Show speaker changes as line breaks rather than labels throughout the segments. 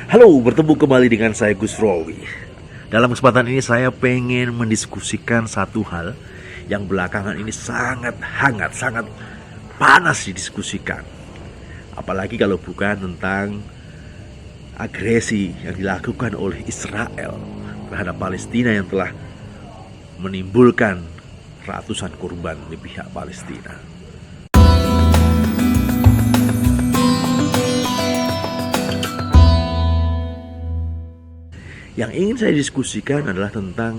Halo, bertemu kembali dengan saya Gus Rowi. Dalam kesempatan ini saya pengen mendiskusikan satu hal yang belakangan ini sangat hangat, sangat panas didiskusikan. Apalagi kalau bukan tentang agresi yang dilakukan oleh Israel terhadap Palestina yang telah menimbulkan ratusan korban di pihak Palestina. Yang ingin saya diskusikan adalah tentang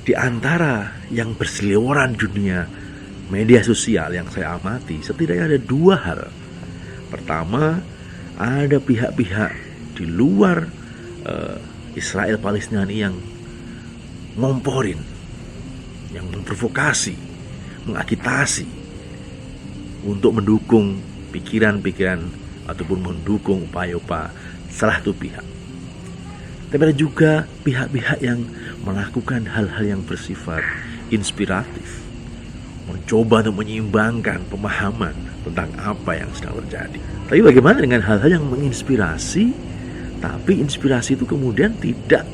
di antara yang berseliweran dunia media sosial yang saya amati, setidaknya ada dua hal. Pertama, ada pihak-pihak di luar Israel Palestina ini yang ngomporin, yang memprovokasi, mengagitasi untuk mendukung pikiran-pikiran ataupun mendukung upaya-upaya salah satu pihak. Tapi ada juga pihak-pihak yang melakukan hal-hal yang bersifat inspiratif, mencoba untuk menyeimbangkan pemahaman tentang apa yang sedang terjadi. Tapi bagaimana dengan hal-hal yang menginspirasi, tapi inspirasi itu kemudian tidak,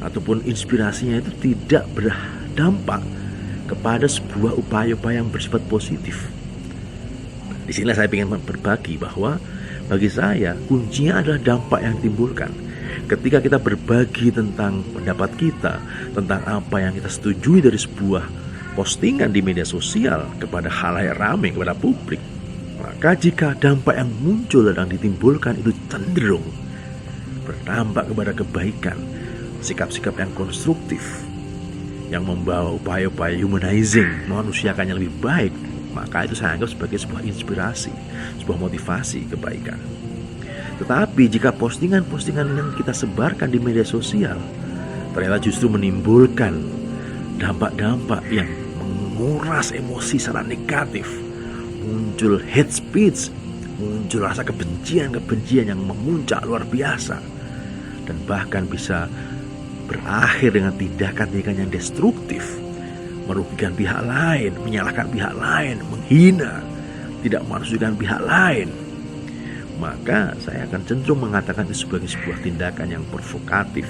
ataupun inspirasinya itu tidak berdampak kepada sebuah upaya-upaya yang bersifat positif. Di sini saya ingin berbagi bahwa bagi saya kuncinya adalah dampak yang ditimbulkan. Ketika kita berbagi tentang pendapat kita, tentang apa yang kita setujui dari sebuah postingan di media sosial kepada khalayak ramai, kepada publik, maka jika dampak yang muncul dan ditimbulkan itu cenderung berdampak kepada kebaikan, sikap-sikap yang konstruktif, yang membawa upaya-upaya humanizing, memanusiakannya lebih baik, maka itu saya anggap sebagai sebuah inspirasi, sebuah motivasi kebaikan. Tetapi jika postingan-postingan yang kita sebarkan di media sosial ternyata justru menimbulkan dampak-dampak yang menguras emosi secara negatif, muncul hate speech, muncul rasa kebencian yang memuncak luar biasa, dan bahkan bisa berakhir dengan tindakan-tindakan yang destruktif, merugikan pihak lain, menyalahkan pihak lain, menghina, tidak memanusiakan pihak lain, maka saya akan cenderung mengatakan itu sebagai sebuah tindakan yang provokatif,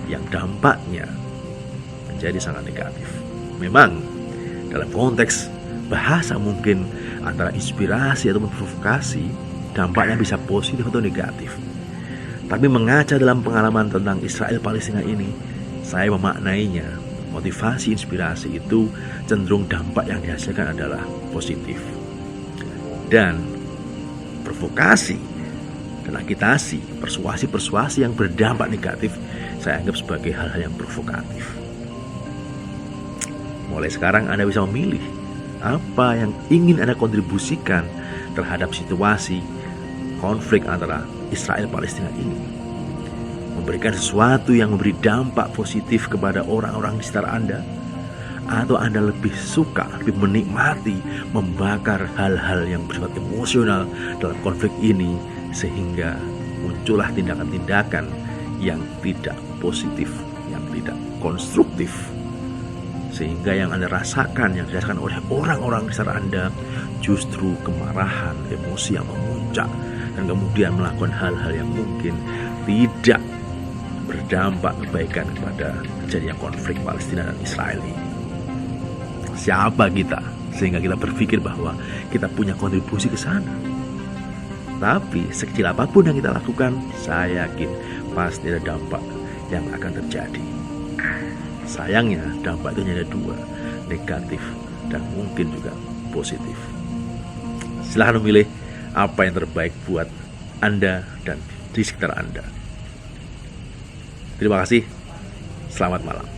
yang dampaknya menjadi sangat negatif. Memang dalam konteks bahasa mungkin antara inspirasi atau provokasi, dampaknya bisa positif atau negatif. Tapi mengaca dalam pengalaman tentang Israel Palestina ini, saya memaknainya, motivasi inspirasi itu cenderung dampak yang dihasilkan adalah positif. Dan provokasi dan agitasi, persuasi yang berdampak negatif, saya anggap sebagai hal-hal yang provokatif. Mulai sekarang Anda bisa memilih apa yang ingin Anda kontribusikan terhadap situasi konflik antara Israel Palestina ini. Memberikan sesuatu yang memberi dampak positif kepada orang-orang di sekitar Anda, atau Anda lebih suka, lebih menikmati membakar hal-hal yang bersifat emosional dalam konflik ini, sehingga muncullah tindakan-tindakan yang tidak positif, yang tidak konstruktif, sehingga yang Anda rasakan, yang dirasakan oleh orang-orang di sekitar Anda justru kemarahan, emosi yang memuncak, dan kemudian melakukan hal-hal yang mungkin tidak berdampak kebaikan kepada terjadinya konflik Palestina dan Israel ini. Siapa kita sehingga kita berpikir bahwa kita punya kontribusi ke sana? Tapi sekecil apapun yang kita lakukan, saya yakin pasti ada dampak yang akan terjadi. Sayangnya dampak itu hanya ada dua, negatif dan mungkin juga positif. Silahkan memilih apa yang terbaik buat Anda dan di sekitar Anda. Terima kasih, selamat malam.